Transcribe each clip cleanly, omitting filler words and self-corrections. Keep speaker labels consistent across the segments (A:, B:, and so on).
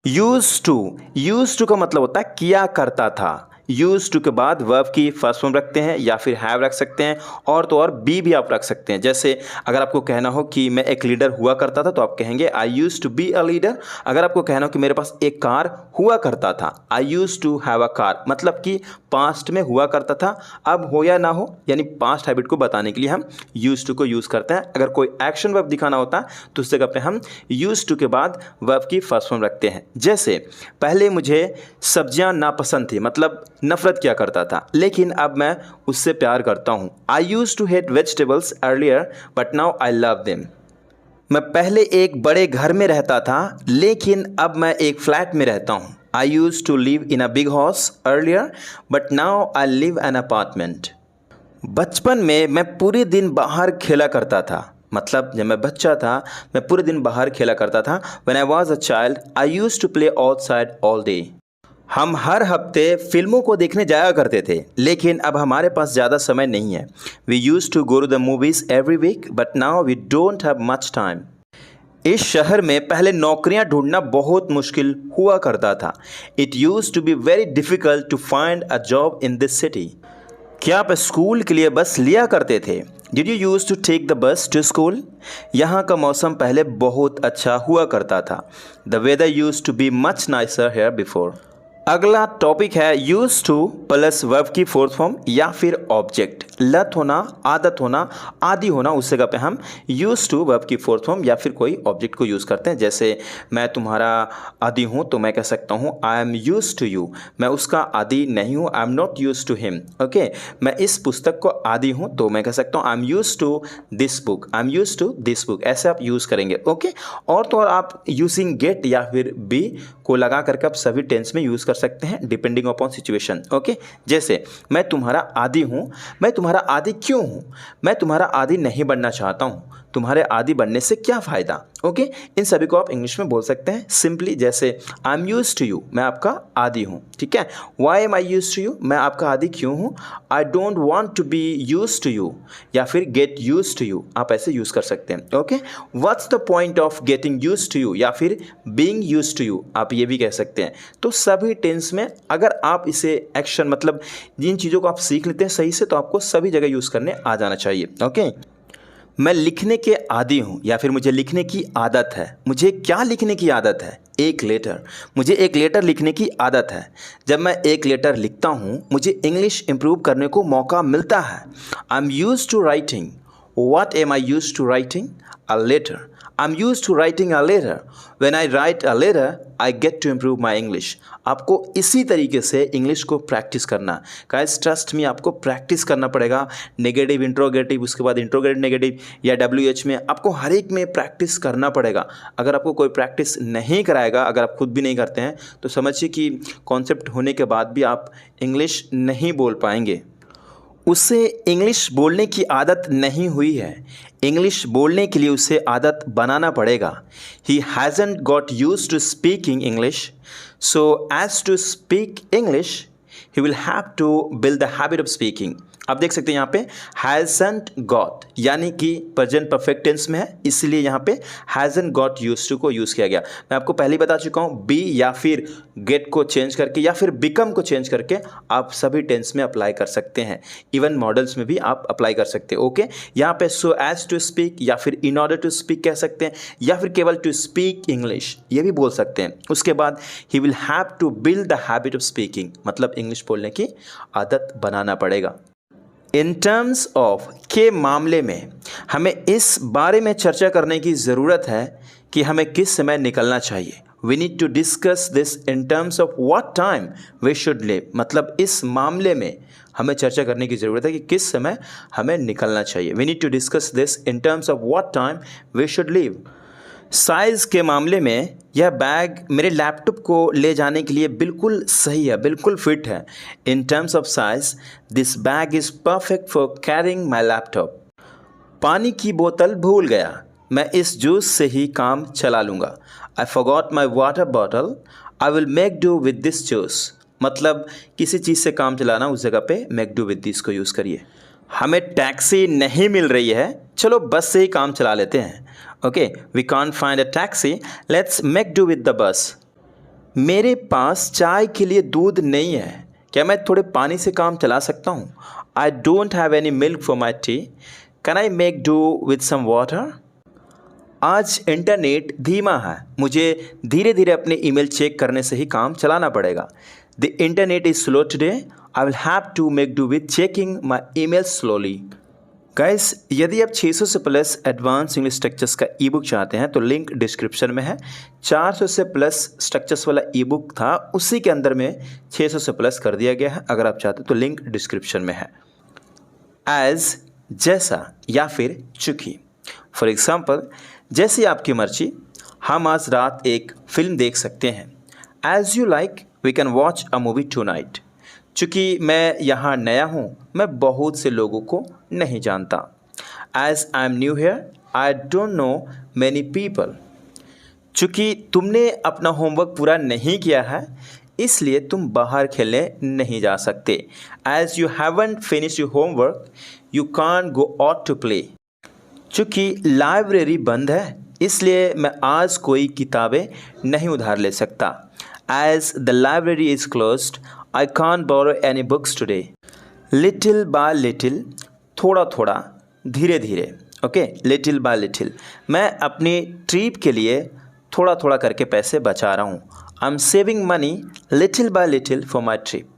A: Used to का मतलब होता है किया करता था। यूज्ड टू के बाद वर्ब की फर्स्ट फॉर्म रखते हैं या फिर हैव रख सकते हैं, और तो और बी भी आप रख सकते हैं। जैसे अगर आपको कहना हो कि मैं एक लीडर हुआ करता था तो आप कहेंगे I used to be a leader. अगर आपको कहना हो कि मेरे पास एक कार हुआ करता था, I used to have a car, मतलब कि पास्ट में हुआ करता था, अब हो या ना हो, यानी पास्ट हैबिट को बताने के लिए हम यूज्ड टू को यूज़ करते हैं। अगर कोई एक्शन वर्ब दिखाना होता है तो उस जगह पे हम यूज्ड टू के बाद वर्ब की फर्स्ट फॉर्म रखते हैं। जैसे पहले मुझे सब्जियां नापसंद थी, मतलब नफरत किया करता था, लेकिन अब मैं उससे प्यार करता हूँ। I used to hate vegetables earlier but now I love them. मैं पहले एक बड़े घर में रहता था, लेकिन अब मैं एक फ्लैट में रहता हूँ। I used to live in a big house earlier but now I live an apartment. बचपन में मैं पूरे दिन बाहर खेला करता था, मतलब जब मैं बच्चा था मैं पूरे दिन बाहर खेला करता था। When I was a child I used to play outside all day. हम हर हफ्ते फिल्मों को देखने जाया करते थे, लेकिन अब हमारे पास ज़्यादा समय नहीं है। We used to go to the movies every week but now we don't have much time. इस शहर में पहले नौकरियां ढूंढना बहुत मुश्किल हुआ करता था। It used to be very difficult to find a job in this city. क्या आप स्कूल के लिए बस लिया करते थे? Did you use to take the bus to school? यहाँ का मौसम पहले बहुत अच्छा हुआ करता था। The weather use to be much nicer here before. अगला टॉपिक है यूज टू प्लस वर्ब की फोर्थ फॉर्म या फिर ऑब्जेक्ट। लत होना, आदत होना, आदि होना, उस जगह पे हम यूज टू वर्ब की फोर्थ फॉर्म या फिर कोई ऑब्जेक्ट को यूज़ करते हैं। जैसे मैं तुम्हारा आदि हूँ तो मैं कह सकता हूँ I am use to you. मैं उसका आदि नहीं हूँ, I am not use to him. Okay, मैं इस पुस्तक को आदि हूँ तो मैं कह सकता हूँ I am use to this book, I am use to this book. ऐसे आप यूज़ करेंगे। ओके, और तो और आप यूजिंग गेट या फिर बी को लगा करके आप सभी टेंस में यूज़ कर सकते हैं डिपेंडिंग अपॉन सिचुएशन। ओके, जैसे मैं तुम्हारा आदी हूँ, मैं तुम्हारा आदी क्यों हूँ? मैं तुम्हारा आदी नहीं बनना चाहता हूँ, तुम्हारे आदी बनने से क्या फ़ायदा? ओके, इन सभी को आप इंग्लिश में बोल सकते हैं सिंपली। जैसे I am use to you, मैं आपका आदी हूँ। ठीक है, why am I used to you, मैं आपका आदी क्यों हूँ? I don't want to be used to you, या फिर गेट यूज टू यू, आप ऐसे यूज़ कर सकते हैं। Okay, what's the point of getting used to you, या फिर बीइंग यूज टू यू, आप ये भी कह सकते हैं। तो सभी टेंस में अगर आप इसे एक्शन, मतलब जिन चीज़ों को आप सीख लेते हैं सही से, तो आपको सभी जगह यूज़ करने आ जाना चाहिए। ओके, मैं लिखने के आदी हूँ या फिर मुझे लिखने की आदत है। मुझे क्या लिखने की आदत है? एक लेटर। मुझे एक लेटर लिखने की आदत है। जब मैं एक लेटर लिखता हूँ मुझे इंग्लिश इम्प्रूव करने को मौका मिलता है। I am use to writing. What am I used to writing? A letter. I'm used to writing a letter. When I write a letter, I get to improve my English. आपको इसी तरीके से English को practice करना। Guys trust me, आपको practice करना पड़ेगा। Negative interrogative, उसके बाद इंट्रोगेटिव नेगेटिव या WH में, आपको हर एक में प्रैक्टिस करना पड़ेगा। अगर आपको कोई प्रैक्टिस नहीं कराएगा, अगर आप खुद भी नहीं करते हैं, तो समझिए कि कॉन्सेप्ट होने के बाद भी आप इंग्लिश नहीं बोल पाएंगे। उसे इंग्लिश बोलने की आदत नहीं हुई है। इंग्लिश बोलने के लिए उसे आदत बनाना पड़ेगा। He hasn't got use to speaking English, so as to speak English he will have to build the habit of speaking. आप देख सकते हैं यहाँ पे हैज़न्ट गॉट यानी कि प्रेजेंट परफेक्ट टेंस में है, इसलिए यहाँ पे हैज़न्ट गॉट यूज्ड टू को यूज़ किया गया। मैं आपको पहले ही बता चुका हूँ, बी या फिर गेट को चेंज करके या फिर बिकम को चेंज करके आप सभी टेंस में अप्लाई कर सकते हैं। इवन मॉडल्स में भी आप अप्लाई कर सकते हैं। ओके, यहाँ पे सो एज टू स्पीक या फिर इन ऑर्डर टू स्पीक कह सकते हैं, या फिर केवल टू स्पीक इंग्लिश ये भी बोल सकते हैं। उसके बाद ही will have to build the habit of speaking, मतलब इंग्लिश बोलने की आदत बनाना पड़ेगा। इन टर्म्स ऑफ के मामले में हमें इस बारे में चर्चा करने की ज़रूरत है कि हमें किस समय निकलना चाहिए। We need to discuss this in terms of what time we should leave, मतलब इस मामले में हमें चर्चा करने की ज़रूरत है कि किस समय हमें निकलना चाहिए। We need to discuss this in terms of what time we should leave. Size के मामले में यह बैग मेरे लैपटॉप को ले जाने के लिए बिल्कुल सही है, बिल्कुल फिट है। इन terms of size this bag is perfect for carrying my laptop. पानी की बोतल भूल गया, मैं इस जूस से ही काम चला लूँगा। I forgot my water bottle, I will make do with this juice, मतलब किसी चीज़ से काम चलाना, उस जगह पे मेक डू विद दिस को यूज़ करिए। हमें टैक्सी नहीं मिल रही है, चलो बस से ही काम चला लेते हैं। Okay, we can't find a taxi, let's make do with the bus. मेरे पास चाय के लिए दूध नहीं है, क्या मैं थोड़े पानी से काम चला सकता हूँ? I don't have any milk for my tea, can I make do with some water? आज इंटरनेट धीमा है, मुझे धीरे धीरे अपने ईमेल चेक करने से ही काम चलाना पड़ेगा। The internet is slow today, I will have to make do with checking my email slowly. Guys, यदि आप 600 से प्लस एडवांस इंग्लिश स्ट्रक्चर्स का ई बुक चाहते हैं तो लिंक डिस्क्रिप्शन में है। 400 से प्लस स्ट्रक्चर्स वाला ई बुक था, उसी के अंदर में 600 से प्लस कर दिया गया है। अगर आप चाहते तो लिंक डिस्क्रिप्शन में है। एज, जैसा या फिर चूँकि। फॉर एग्जाम्पल, जैसी आपकी मर्जी, हम आज रात एक फिल्म देख सकते हैं। As you like, we can watch a movie tonight. चूँकि मैं यहाँ नया हूँ, मैं बहुत से लोगों को नहीं जानता। As I am new here, I don't know many people. चूँकि तुमने अपना होमवर्क पूरा नहीं किया है, इसलिए तुम बाहर खेलने नहीं जा सकते। As you haven't finish your homework, you can't go out to play. चूँकि लाइब्रेरी बंद है, इसलिए मैं आज कोई किताबें नहीं उधार ले सकता। As the library is closed, I can't borrow any books today. Little by little, थोड़ा थोड़ा, धीरे धीरे। ओके, लिटिल बाय लिटिल, मैं अपनी ट्रिप के लिए थोड़ा थोड़ा करके पैसे बचा रहा हूँ। I am saving money little by little for my trip.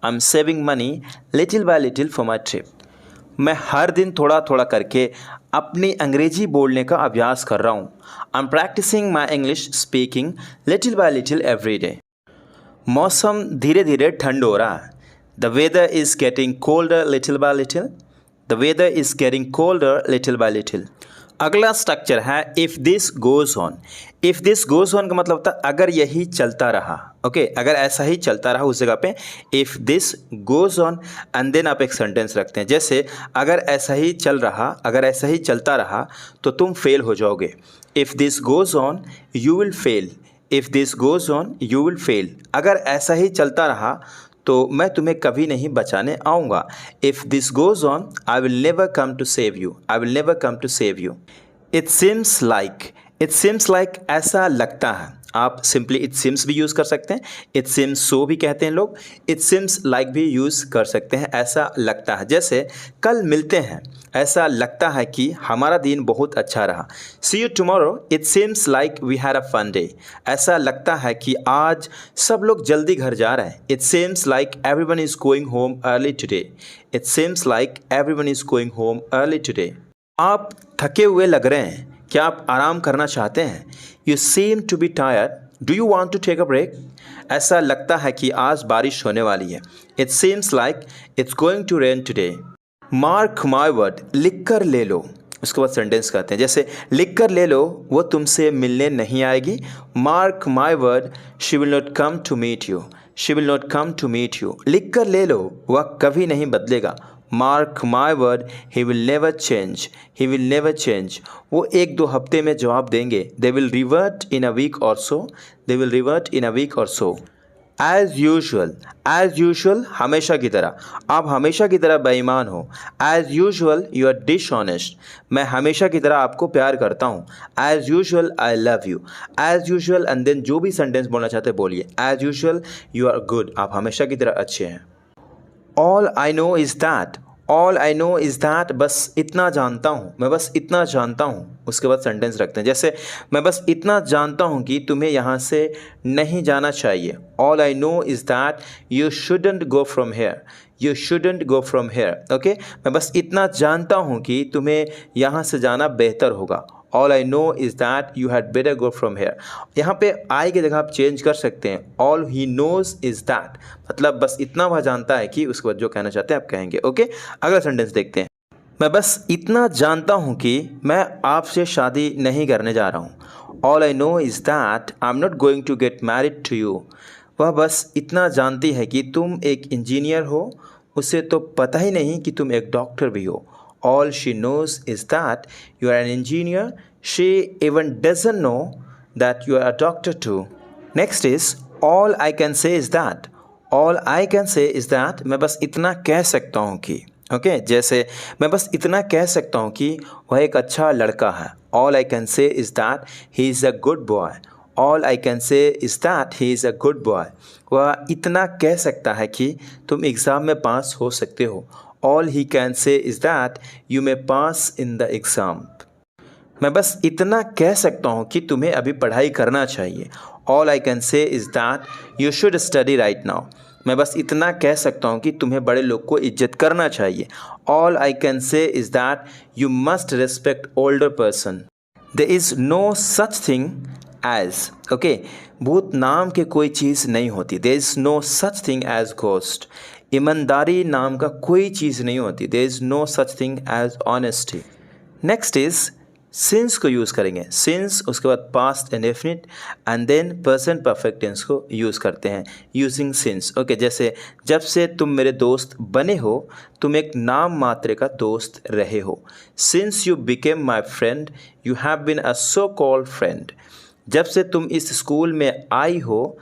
A: I am saving money little by little for my trip. मैं हर दिन थोड़ा थोड़ा करके अपनी अंग्रेजी बोलने का अभ्यास कर रहा हूँ। I am practicing my English speaking little by little every day. मौसम धीरे धीरे ठंड हो रहा है। The weather is getting colder little by little. The weather is getting colder little by little. अगला स्ट्रक्चर है if this goes on. If this goes on का मतलब होता है अगर यही चलता रहा। ओके, अगर ऐसा ही चलता रहा, उस जगह पे if this goes on and then आप एक सेंटेंस रखते हैं। जैसे अगर ऐसा ही चल रहा, अगर ऐसा ही चलता रहा तो तुम फेल हो जाओगे। If this goes on you will fail. If this goes on you will fail. अगर ऐसा ही चलता रहा तो मैं तुम्हें कभी नहीं बचाने आऊँगा। If this goes on I will never come to save you. I will never come to save you. It seems like. It seems like ऐसा लगता है। आप सिंपली इट सीम्स भी यूज़ कर सकते हैं। इट सीम्स सो भी कहते हैं लोग। इट सीम्स लाइक भी यूज़ कर सकते हैं, ऐसा लगता है। जैसे कल मिलते हैं, ऐसा लगता है कि हमारा दिन बहुत अच्छा रहा। See you tomorrow, it seems like we had a fun day. ऐसा लगता है कि आज सब लोग जल्दी घर जा रहे हैं। It seems like everyone is going home early today. It seems like everyone is going home early today. आप थके हुए लग रहे हैं, क्या आप आराम करना चाहते हैं? You seem to be tired, do you want to take a break? ऐसा लगता है कि आज बारिश होने वाली है। It seems like it's going to rain today. Mark my word, लिख कर ले लो। उसके बाद सेंटेंस कहते हैं, जैसे लिख कर ले लो, वो तुमसे मिलने नहीं आएगी। Mark my word, she will not come to meet you. She will not come to meet you. लिख कर ले लो, वह कभी नहीं बदलेगा। Mark my word, he will never change. He will never change. वो 1-2 हफ्ते में जवाब देंगे। They will revert in a week or so. They will revert in a week or so. As usual, as usual हमेशा की तरह। आप हमेशा की तरह बेईमान हो। As usual you are dishonest. मैं हमेशा की तरह आपको प्यार करता हूँ। As usual I love you. As usual and then जो भी सेंटेंस बोलना चाहते हैं बोलिए। As usual you are good, आप हमेशा की तरह अच्छे हैं। All I know is that. All I know is that, बस इतना जानता हूँ, मैं बस इतना जानता हूँ। उसके बाद सेंटेंस रखते हैं, जैसे मैं बस इतना जानता हूँ कि तुम्हें यहाँ से नहीं जाना चाहिए। All I know is that you shouldn't go from here. You shouldn't go from here. Okay, मैं बस इतना जानता हूँ कि तुम्हें यहाँ से जाना बेहतर होगा। All I know is that you had better go from here. यहाँ पे आई की जगह आप चेंज कर सकते हैं। All he knows is that, मतलब बस इतना वह जानता है कि, उसके बाद जो कहना चाहते हैं आप कहेंगे। ओके, अगला सेंटेंस देखते हैं। मैं बस इतना जानता हूँ कि मैं आपसे शादी नहीं करने जा रहा हूँ। All I know is that I am not going to get married to you. वह बस इतना जानती है कि तुम एक इंजीनियर हो, उसे तो पता ही नहीं कि तुम एक डॉक्टर भी हो। All she knows is that you are an engineer. She even doesn't know that you are a doctor too. Next is all I can say is that. All I can say is that मैं बस इतना कह सकता हूँ कि, okay, जैसे मैं बस इतना कह सकता हूँ कि वह एक अच्छा लड़का है। All I can say is that he is a good boy. All I can say is that he is a good boy. वह इतना कह सकता है कि तुम एग्ज़ाम में पास हो सकते हो। All he can say is that you may pass in the exam. मैं बस इतना कह सकता हूँ कि तुम्हें अभी पढ़ाई करना चाहिए। All I can say is that you should study right now. मैं बस इतना कह सकता हूँ कि तुम्हें बड़े लोग को इज्जत करना चाहिए। All I can say is that you must respect older person. There is no such thing as, okay, भूत नाम के कोई चीज़ नहीं होती। There is no such thing as ghost. ईमानदारी नाम का कोई चीज़ नहीं होती। There is no such thing as honesty. Next is since को यूज़ करेंगे। सिंस, उसके बाद past indefinite and then present perfect tense को यूज़ करते हैं यूजिंग सिंस। ओके, जैसे जब से तुम मेरे दोस्त बने हो, तुम एक नाम मात्र का दोस्त रहे हो। Since you became my friend you have been a so called friend. जब से तुम इस स्कूल में आई हो,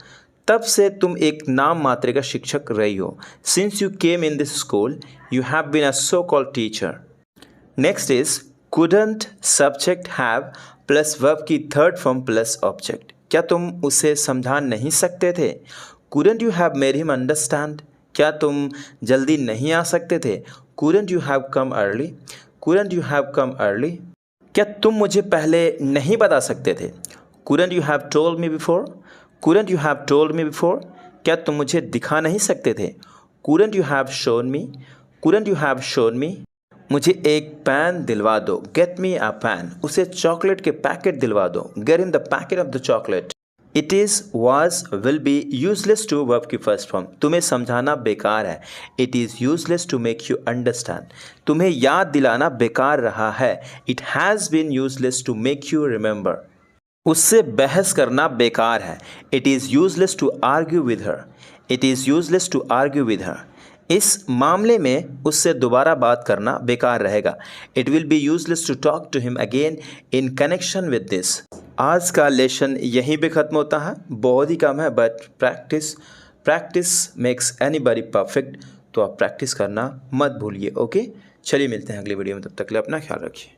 A: तब से तुम एक नाम मात्र का शिक्षक रही हो। Since you came in this school you have been a so called teacher. Next is couldn't subject have plus verb की थर्ड फॉर्म प्लस ऑब्जेक्ट। क्या तुम उसे समझा नहीं सकते थे? couldn't you have made him understand? क्या तुम जल्दी नहीं आ सकते थे? couldn't you have come early? couldn't you have come early? क्या तुम मुझे पहले नहीं बता सकते थे? couldn't you have told me before? couldn't you have told me before? क्या तुम मुझे दिखा नहीं सकते थे? couldn't you have shown me? couldn't you have shown me? मुझे एक पेन दिलवा दो। Get me a pen. उसे चॉकलेट के पैकेट दिलवा दो। Get in the packet of the chocolate. It is, was, will be useless to verb की first form. तुम्हें समझाना बेकार है। It is useless to make you understand. तुम्हें याद दिलाना बेकार रहा है। It has been useless to make you remember. उससे बहस करना बेकार है। It is useless to argue with her. It is useless to argue with her. इस मामले में उससे दोबारा बात करना बेकार रहेगा। It will be useless to talk to him again in connection with this. आज का लेसन यहीं पे ख़त्म होता है। बहुत ही कम है, but practice makes anybody perfect. तो आप प्रैक्टिस करना मत भूलिए। ओके, चलिए मिलते हैं अगली वीडियो में। तब तक के लिए अपना ख्याल रखिए।